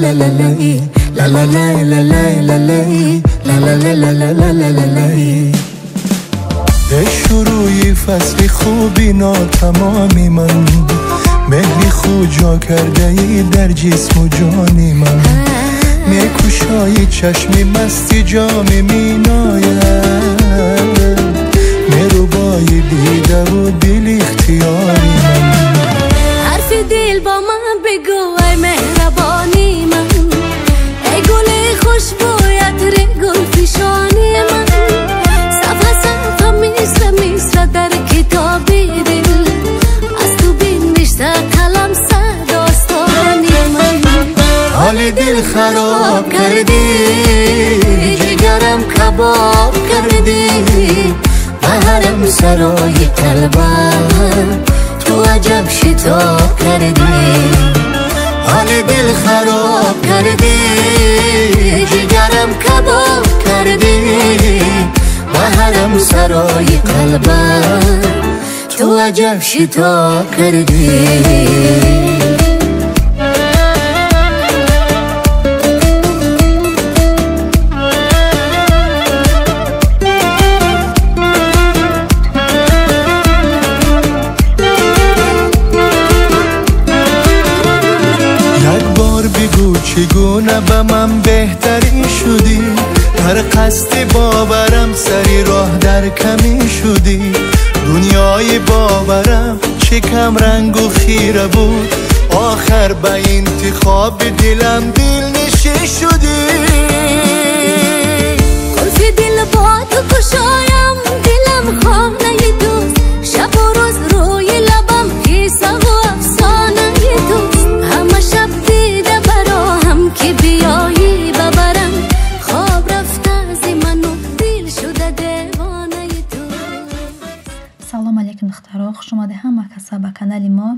لا لا لا لا لا لا لا لا لا لا لا لا. به شروعی فصل خوبی ناتمامی من، مهری خود جا کرده ای در جسم و جانی من، میکشایی چشمی مستی جامی میناید، میروبایی دیده و دل اختیاری من. حرف دل با من بگو ای مهربانی من، ای گل خوشبویت ری گل پیشانی من، صفحه صفحه میسره میسره در کتابی دل، از تو بینشته قلم سر داستانی من. حال دل خراب کردی، جگرم کباب کردی، بهرم سرای قلبم تو عجب شتاب کردی. حال دل خراب کردی، جگرم کباب کردی، بهرم سرای قلبم تو عجب شتاب کردی. چگونه به من بهتری شدی، هر قصد باورم سری راه در کمی شدی، دنیای باورم چه کم رنگ و خیره بود، آخر به انتخاب دلم دل نشین شدی. قلف دل با تو کشایم، دلم خانه دوست، شب و روز روی لبم قصه و افسانه دوست، همه شب دیده براهم که بیایی ببرم، خواب رفته از من و دل شده دیوانه تو. салом алейкум духтаро, хуш омаде ҳама каса ба канали мо.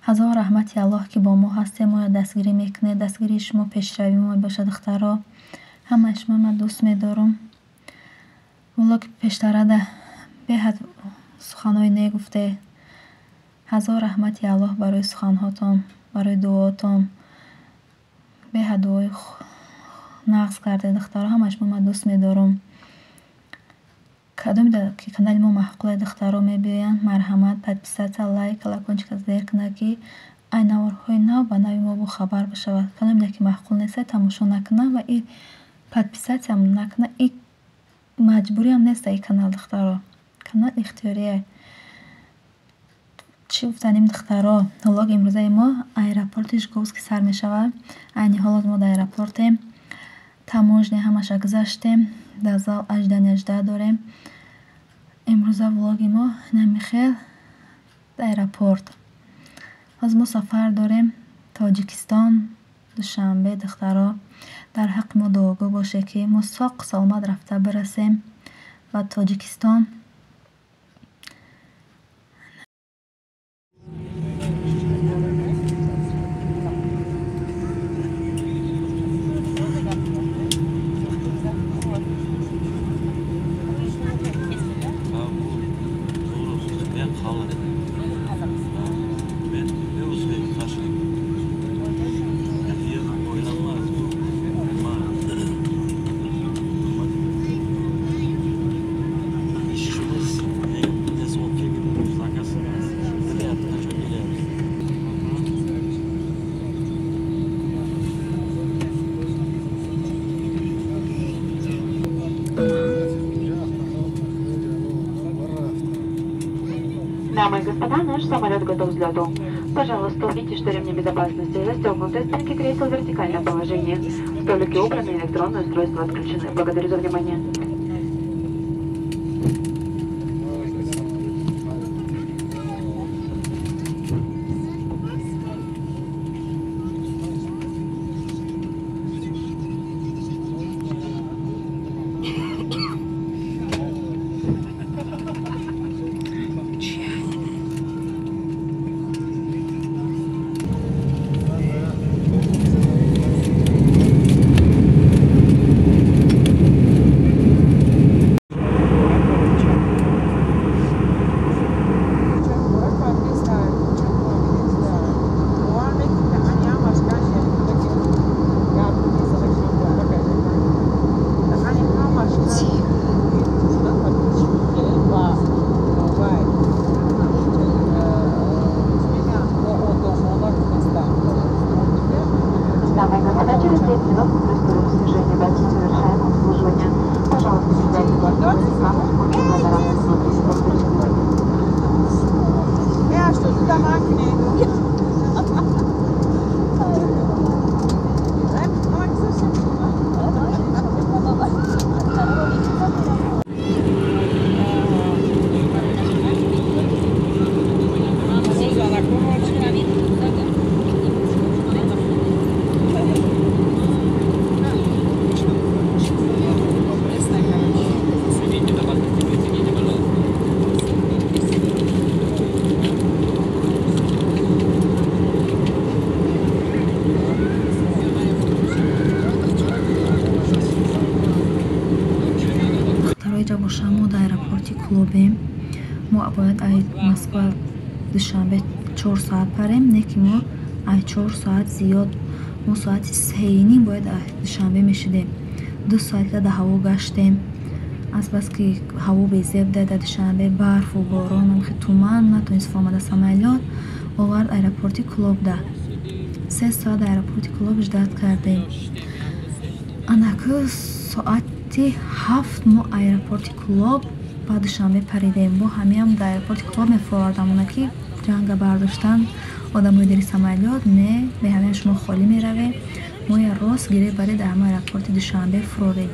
ҳазор раҳмати аллоҳ ки бо мо ҳастем, мо дастгирӣ мекунед, дастгирии шумо пешравӣ мо бошад духтаро. ҳамаи шумо ман дӯст медорам. влог пештарада беҳад суханои негуфте. ҳазор раҳмати аллоҳ барои суханҳотон, барои дуоотон. беҳад дуои нағз карде духтаро. ҳамаи шумо ман дӯст медорам. кадомида ки канали мо маҳқулаи духтаро мебиёянд, марҳамат, подписатсия, лайк, колокольчика зер кунед ки ай наворҳои нав ба нави мо бо хабар бишавад. кадомида ки маҳқул нест тамошо накунад ва и подписатсиям накунад, и маҷбуриам нест и канал духтаро. канал ихтиёрие. чӣ гуфтанем духтаро? ҳологи имрӯзаи мо аэропорти жуковский сар мешавад. айни ҳоло мо дар аэропортем, таможня ҳамаша гузаштем, дар зал ажда дорем. имрӯза влоги мо намихел аэропорт. ҳоз мо сафар дорем тоҷикистон душанбе духтаро. дар ҳаққи мо дуогӯ боше ки мо соқ саломат рафта бирасем ба тоҷикистон. Дамы и господа, наш самолет готов к взлету. Пожалуйста, убедитесь, что ремни безопасности застегнуты, спинки кресел в вертикальном положении. Столики убраны, электронные устройства отключены. Благодарю за внимание. Дамы и господа, через 10 минут мы приступим к снижению дальше совершаем обслуживание. Пожалуйста, передайте вашу карту, очень благодарны. Ja, что ты там акне? ما در аэропорти клубем. ما باید ای مسکو دوشنبه 4 ساعت پریم، نه که ما ای 4 ساعت زیاد، ما ساعت 3:30 باید دوشنبه میشدیم. 2 ساعت در هوا گشتیم. از بس که هوا بزرگ داده دوشنبه برف و باران و تومان نتونست فهمده سمالیات آورد аэропорти клуб ده. 3 ساعت در аэропорти клуб جدت کردیم. انکه ساعت 7 ما аэропорти клуб ба душанбе паридем. бо ҳамеам дар аэропорти клуб мефовардамона ки ҷанга бардоштан одамои дери самолёт не бе ҳамеам шумо холӣ меравед. мо я рост гиреб баре дар ҳама аэропорти душанбе фуроред.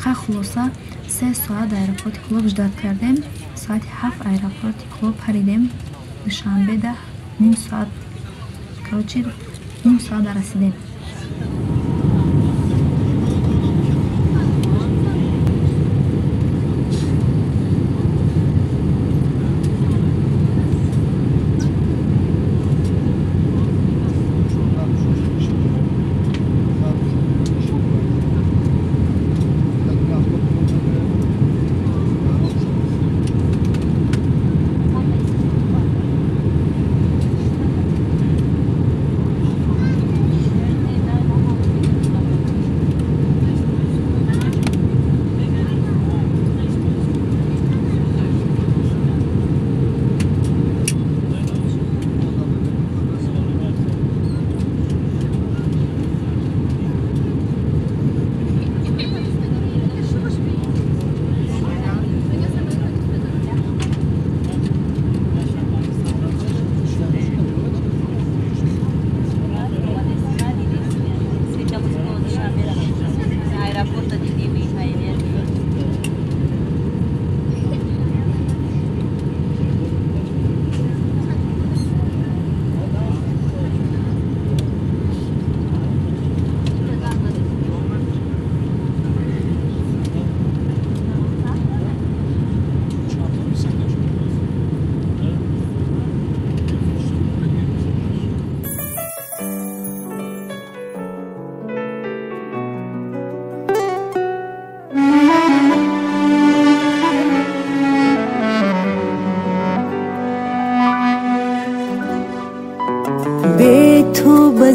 ха хулоса 3 соат дар аэропорти клуб ждат кардем. соати 7 аэропорти клуб паридем. душанбе да ним соат короче ним соат расидем.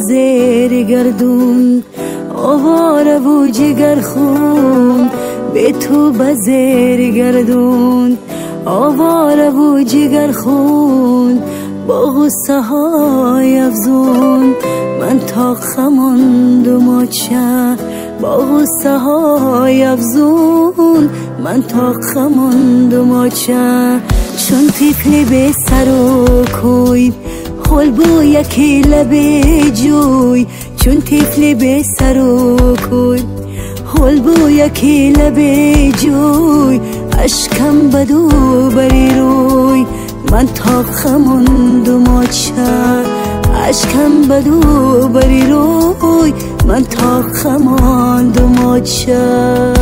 زیر گردون آواره و جگر خون به تو بزیر گردون آواره و جگر خون با غصه های افزون من تا خماندم آچه با غصه های افزون من تا خماندم آچه چون طفلی به سر و کوی خل بو یکی لبه جوی چون طفلی به سر و کوی خل بو یکی لبه جوی اشکم بدو بری روی من تا خماندم آچه اشکم بدو بری روی من تا خماندم آچه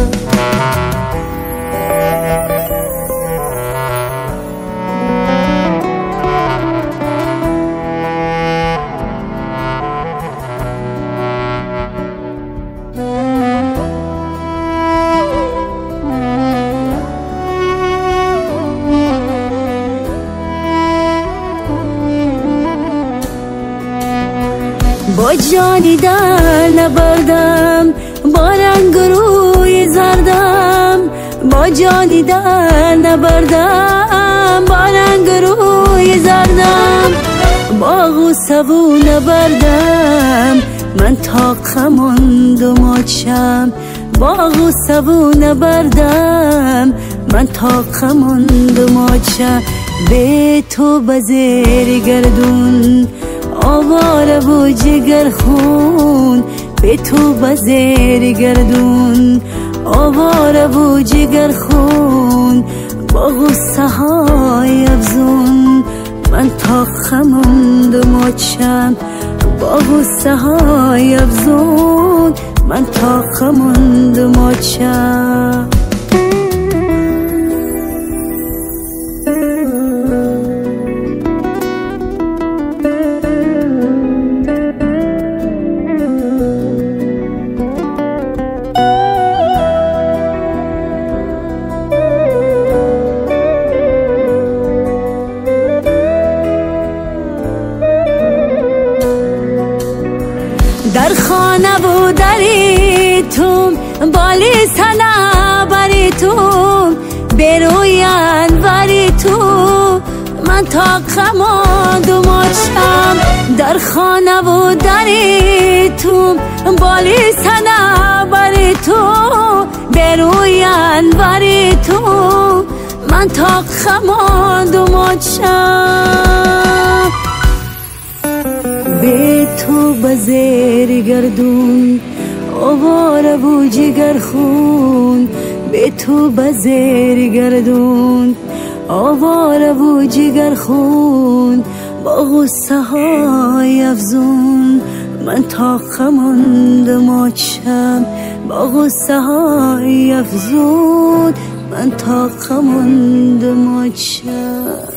با جانی در نبردم با رنگ روی زردم با جانی در نبردم با رنگ روی زردم با غصه و نبردم من طاقه ماندم آچم با غصه و نبردم من طاقه ماندم آچم به تو بزیر گردون آواره و جگر خون به تو بزیر گردون آواره و جگر خون با غصه های افزون من طاقه ماندم آچم با غصه های افزون من طاقه ماندم آچم در خانه و دری تو بالی سنه بری تو بروی انوری تو من طاقه ماندم آچم در خانه و دری تو بالی سنه بری تو بروی انوری تو من طاقه ماندم آچم به تو بزیر گردون آواره و جگر خون به تو بزیر گردون آواره و جگر خون با غصه های افزون من طاقه ماندم آچم با غصه های افزون من طاقه ماندم آچم